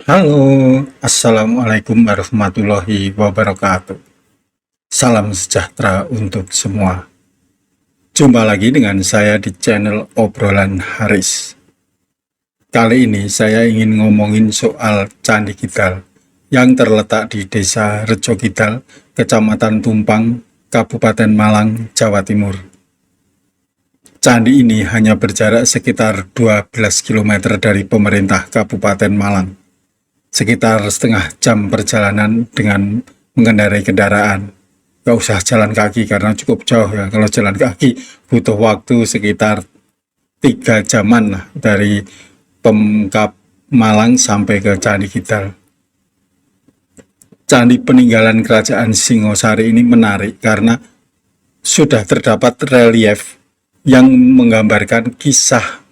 Halo, Assalamualaikum warahmatullahi wabarakatuh. Salam sejahtera untuk semua. Jumpa lagi dengan saya di channel Obrolan Haris. Kali ini saya ingin ngomongin soal Candi Kidal yang terletak di Desa Rejo Kidal, Kecamatan Tumpang, Kabupaten Malang, Jawa Timur. Candi ini hanya berjarak sekitar 12 km dari pemerintah Kabupaten Malang, sekitar setengah jam perjalanan dengan mengendarai kendaraan. Gak usah jalan kaki karena cukup jauh ya. Kalau jalan kaki butuh waktu sekitar 3 jaman lah dari Pemkap Malang sampai ke Candi Kidal. Candi peninggalan Kerajaan Singosari ini menarik karena sudah terdapat relief yang menggambarkan kisah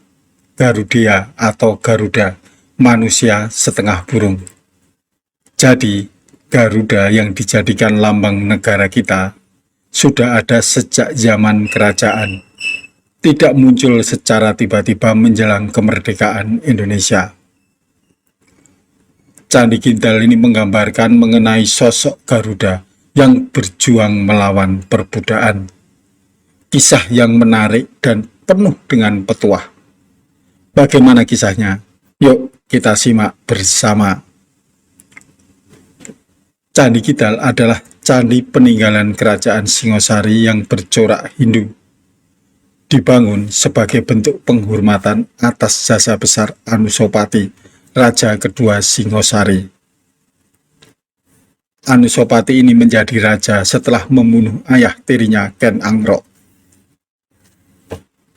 Garudia atau Garuda, manusia setengah burung. Jadi, Garuda yang dijadikan lambang negara kita sudah ada sejak zaman kerajaan, tidak muncul secara tiba-tiba menjelang kemerdekaan Indonesia. Candi Kidal ini menggambarkan mengenai sosok Garuda yang berjuang melawan perbudakan. Kisah yang menarik dan penuh dengan petuah. Bagaimana kisahnya? Yuk kita simak bersama. Candi Kidal adalah candi peninggalan Kerajaan Singosari yang bercorak Hindu. Dibangun sebagai bentuk penghormatan atas jasa besar Anusapati, Raja kedua Singosari. Anusapati ini menjadi raja setelah membunuh ayah tirinya Ken Angrok.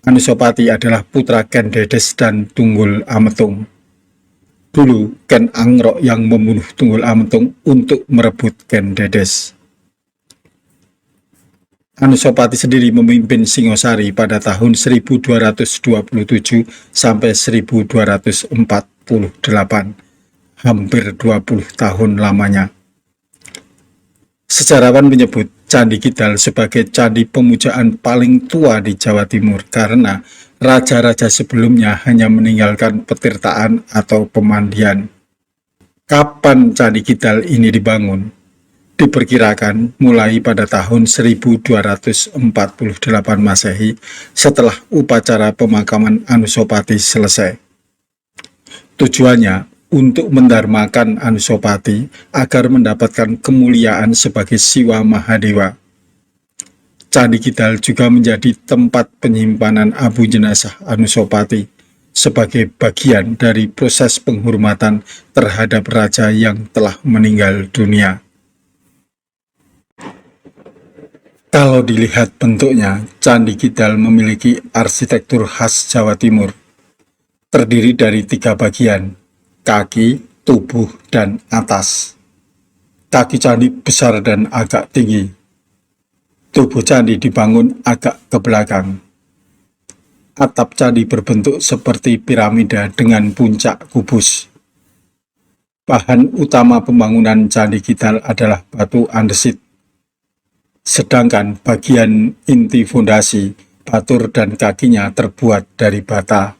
Anusapati adalah putra Ken Dedes dan Tunggul Ametung. Dulu Ken Angrok yang membunuh Tunggul Ametung untuk merebut Ken Dedes. Anusapati sendiri memimpin Singosari pada tahun 1227 sampai 1248, hampir 20 tahun lamanya. Sejarawan menyebut Candi Kidal sebagai candi pemujaan paling tua di Jawa Timur karena raja-raja sebelumnya hanya meninggalkan petirtaan atau pemandian. Kapan Candi Kidal ini dibangun? Diperkirakan mulai pada tahun 1248 Masehi setelah upacara pemakaman Anusapati selesai. Tujuannya untuk mendarmakan Anusapati agar mendapatkan kemuliaan sebagai Siwa Mahadewa. Candi Kidal juga menjadi tempat penyimpanan abu jenazah Anusapati sebagai bagian dari proses penghormatan terhadap raja yang telah meninggal dunia. Kalau dilihat bentuknya, Candi Kidal memiliki arsitektur khas Jawa Timur, terdiri dari 3 bagian, kaki, tubuh, dan atas. Kaki candi besar dan agak tinggi. Tubuh candi dibangun agak ke belakang. Atap candi berbentuk seperti piramida dengan puncak kubus. Bahan utama pembangunan Candi Kidal adalah batu andesit. Sedangkan bagian inti fondasi, batur dan kakinya terbuat dari bata.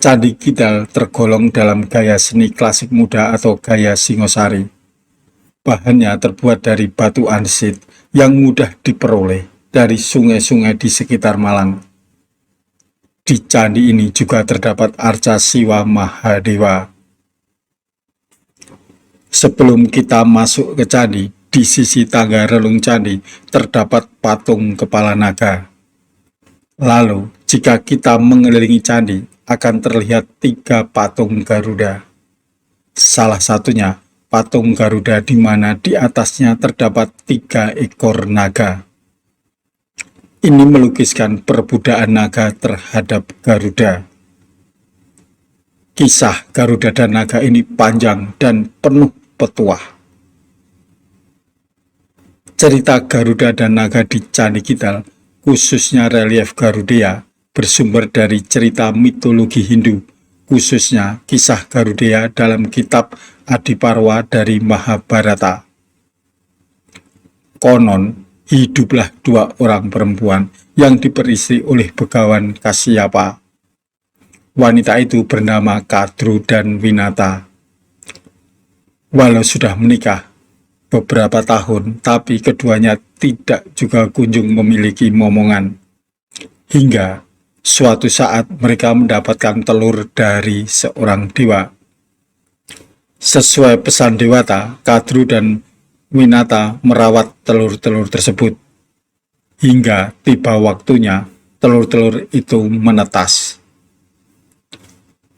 Candi Kidal tergolong dalam gaya seni klasik muda atau gaya Singosari. Bahannya terbuat dari batu andesit yang mudah diperoleh dari sungai-sungai di sekitar Malang. Di candi ini juga terdapat arca Siwa Mahadewa. Sebelum kita masuk ke candi, di sisi tangga relung candi terdapat patung kepala naga. Lalu, jika kita mengelilingi candi, akan terlihat 3 patung Garuda. Salah satunya patung Garuda di mana di atasnya terdapat 3 ekor naga. Ini melukiskan perbudaan naga terhadap Garuda. Kisah Garuda dan naga ini panjang dan penuh petuah. Cerita Garuda dan naga di Candi Kidal, khususnya relief Garuda, bersumber dari cerita mitologi Hindu, khususnya kisah Garuda dalam kitab Adiparwa dari Mahabharata. Konon, hiduplah 2 orang perempuan yang diperistri oleh Begawan Kasyapa. Wanita itu bernama Kadru dan Winata. Walau sudah menikah beberapa tahun, tapi keduanya tidak juga kunjung memiliki momongan. Hingga suatu saat mereka mendapatkan telur dari seorang dewa. Sesuai pesan Dewata, Kadru dan Winata merawat telur-telur tersebut. Hingga tiba waktunya telur-telur itu menetas.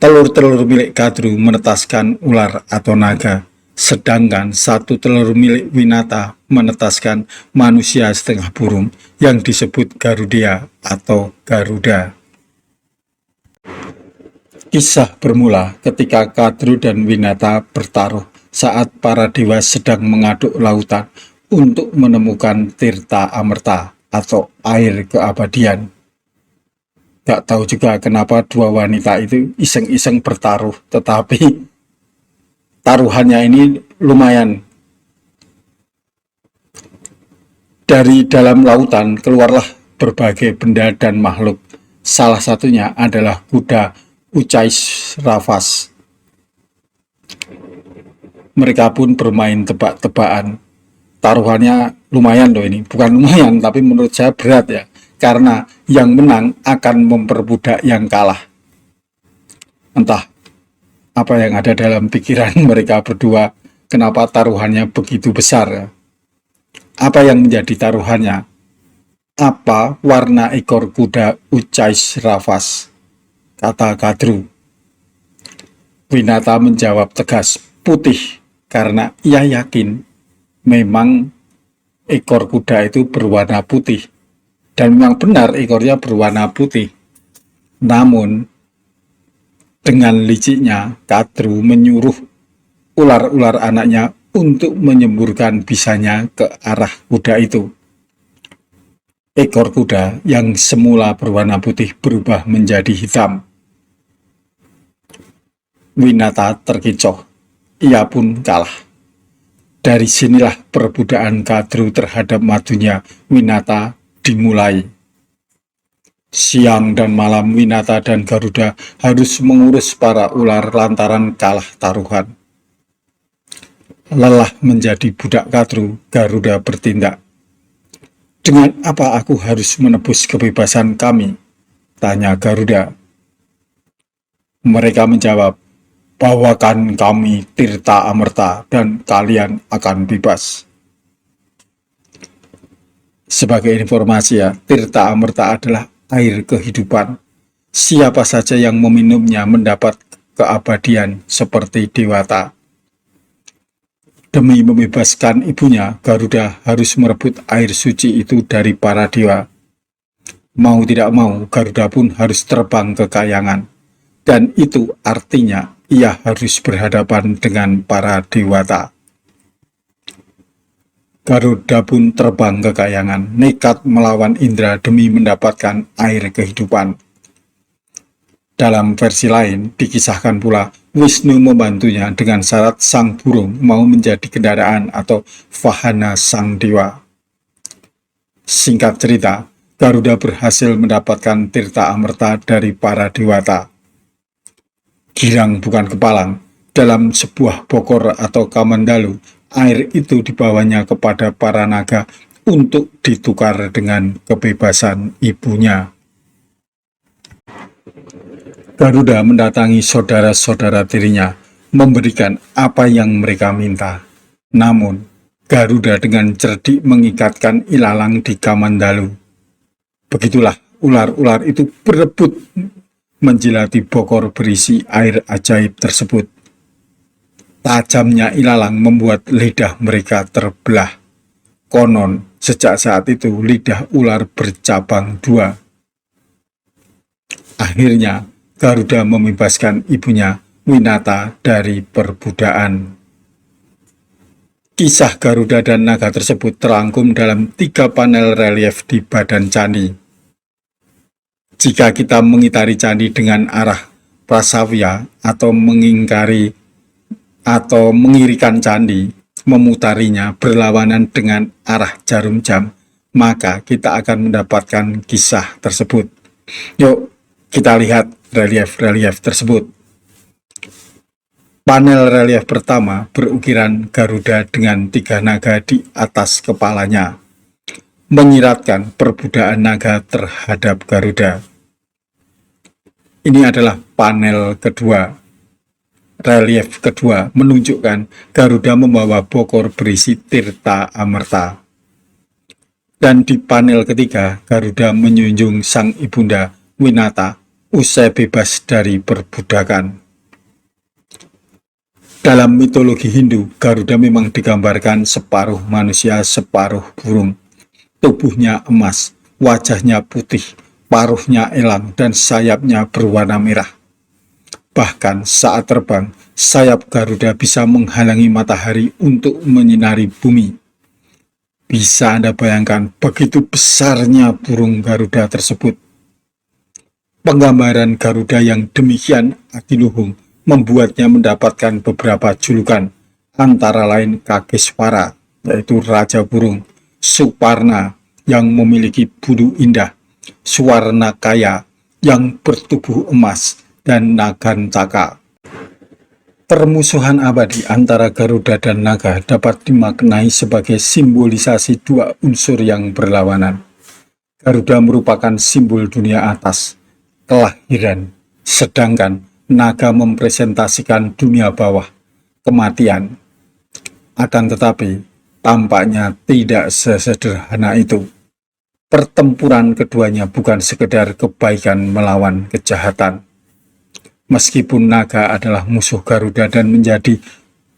Telur-telur milik Kadru menetaskan ular atau naga, sedangkan satu telur milik Winata menetaskan manusia setengah burung yang disebut Garudia atau Garuda. Kisah bermula ketika Kadru dan Winata bertaruh saat para dewa sedang mengaduk lautan untuk menemukan Tirta Amerta atau air keabadian. Gak tahu juga kenapa dua wanita itu iseng-iseng bertaruh, tetapi taruhannya ini lumayan. Dari dalam lautan keluarlah berbagai benda dan makhluk. Salah satunya adalah kuda Uchais Rafas. Mereka pun bermain tebak-tebakan. Taruhannya lumayan loh ini. Bukan lumayan, tapi menurut saya berat ya. Karena yang menang akan memperbudak yang kalah. Entah apa yang ada dalam pikiran mereka berdua. Kenapa taruhannya begitu besar ya. Apa yang menjadi taruhannya? Apa warna ekor kuda Uchais Rafas? Kata Kadru. Winata menjawab tegas, putih, karena ia yakin memang ekor kuda itu berwarna putih. Dan memang benar ekornya berwarna putih. Namun, dengan liciknya, Kadru menyuruh ular-ular anaknya untuk menyemburkan bisanya ke arah kuda itu. Ekor kuda yang semula berwarna putih berubah menjadi hitam. Winata terkecoh, ia pun kalah. Dari sinilah perbudakan Kadru terhadap madunya Winata dimulai. Siang dan malam Winata dan Garuda harus mengurus para ular lantaran kalah taruhan. Lelah menjadi budak Kadru, Garuda bertindak. Dengan apa aku harus menebus kebebasan kami? Tanya Garuda. Mereka menjawab, bawakan kami Tirta Amerta dan kalian akan bebas. Sebagai informasi ya, Tirta Amerta adalah air kehidupan. Siapa saja yang meminumnya mendapat keabadian seperti dewata. Demi membebaskan ibunya, Garuda harus merebut air suci itu dari para dewa. Mau tidak mau, Garuda pun harus terbang ke kayangan. Dan itu artinya ia harus berhadapan dengan para dewata. Garuda pun terbang ke kayangan, nekat melawan Indra demi mendapatkan air kehidupan. Dalam versi lain, dikisahkan pula Wisnu membantunya dengan syarat sang burung mau menjadi kendaraan atau vahana sang dewa. Singkat cerita, Garuda berhasil mendapatkan Tirta Amerta dari para dewata. Girang bukan kepalang, dalam sebuah bokor atau kamandalu, air itu dibawanya kepada para naga untuk ditukar dengan kebebasan ibunya. Garuda mendatangi saudara-saudara tirinya, memberikan apa yang mereka minta. Namun, Garuda dengan cerdik mengikatkan ilalang di kamandalu. Begitulah ular-ular itu berebut menjilati bokor berisi air ajaib tersebut. Tajamnya ilalang membuat lidah mereka terbelah. Konon, sejak saat itu lidah ular bercabang dua. Akhirnya, Garuda membebaskan ibunya, Winata, dari perbudakan. Kisah Garuda dan naga tersebut terangkum dalam 3 panel relief di badan candi. Jika kita mengitari candi dengan arah prasavya atau mengirikan candi, memutarinya berlawanan dengan arah jarum jam, maka kita akan mendapatkan kisah tersebut. Yuk, Kita lihat relief-relief tersebut. Panel relief pertama berukiran Garuda dengan 3 naga di atas kepalanya, menyiratkan perbudaan naga terhadap Garuda. Ini adalah panel kedua. Relief kedua menunjukkan Garuda membawa bokor berisi tirta amerta. Dan di panel ketiga, Garuda menjunjung sang ibunda Winata usai bebas dari perbudakan. Dalam mitologi Hindu, Garuda memang digambarkan separuh manusia, separuh burung. Tubuhnya emas, wajahnya putih, paruhnya elang, dan sayapnya berwarna merah. Bahkan saat terbang, sayap Garuda bisa menghalangi matahari untuk menyinari bumi. Bisa Anda bayangkan begitu besarnya burung Garuda tersebut. Penggambaran Garuda yang demikian adiluhung membuatnya mendapatkan beberapa julukan, antara lain Kakeswara, yaitu Raja Burung, Suparna, yang memiliki bulu indah, Swarnakaya, yang bertubuh emas, dan Nagancaka. Permusuhan abadi antara Garuda dan naga dapat dimaknai sebagai simbolisasi dua unsur yang berlawanan. Garuda merupakan simbol dunia atas, kelahiran, sedangkan naga mempresentasikan dunia bawah, kematian. Akan tetapi, tampaknya tidak sesederhana itu. Pertempuran keduanya bukan sekedar kebaikan melawan kejahatan. Meskipun naga adalah musuh Garuda dan menjadi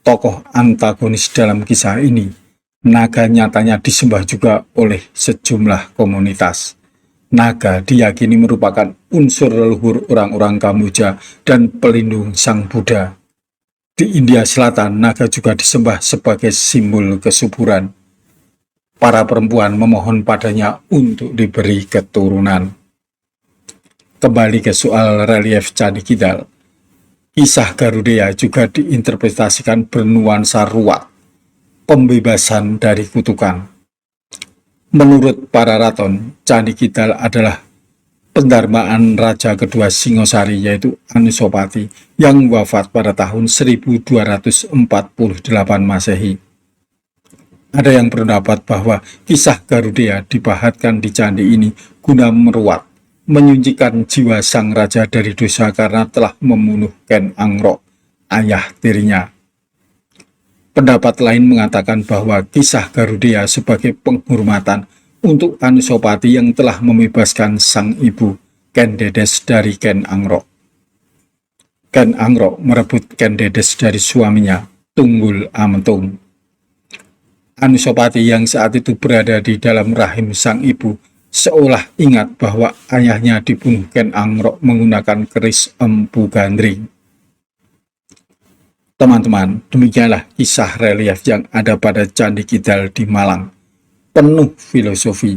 tokoh antagonis dalam kisah ini, naga nyatanya disembah juga oleh sejumlah komunitas. Naga diyakini merupakan unsur leluhur orang-orang Kamboja dan pelindung Sang Buddha. Di India Selatan, naga juga disembah sebagai simbol kesuburan. Para perempuan memohon padanya untuk diberi keturunan. Kembali ke soal relief Candi Kidal. Kisah Garuda juga diinterpretasikan bernuansa ruwet, pembebasan dari kutukan. Menurut para raton, Candi Kidal adalah pendarmaan raja kedua Singosari, yaitu Anusapati, yang wafat pada tahun 1248 Masehi. Ada yang berpendapat bahwa kisah Garuda dibahatkan di candi ini guna meruat, menyucikan jiwa sang raja dari dosa karena telah membunuh Ken Angrok, ayah tirinya. Pendapat lain mengatakan bahwa kisah Garuda sebagai penghormatan untuk Anusapati yang telah membebaskan sang ibu Ken Dedes dari Ken Angrok. Ken Angrok merebut Ken Dedes dari suaminya, Tunggul Ametung. Anusapati yang saat itu berada di dalam rahim sang ibu seolah ingat bahwa ayahnya dibunuh Ken Angrok menggunakan keris Empu Gandring. Teman-teman, demikianlah kisah relief yang ada pada Candi Kidal di Malang, penuh filosofi.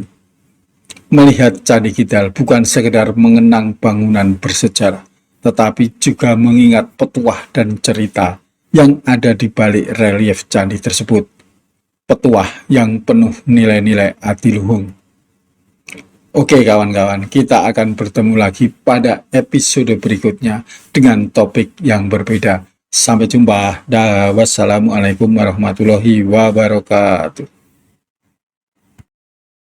Melihat Candi Kidal bukan sekedar mengenang bangunan bersejarah, tetapi juga mengingat petuah dan cerita yang ada di balik relief candi tersebut. Petuah yang penuh nilai-nilai adiluhung. Oke kawan-kawan, kita akan bertemu lagi pada episode berikutnya dengan topik yang berbeda. Sampai jumpa. Wassalamualaikum warahmatullahi wabarakatuh.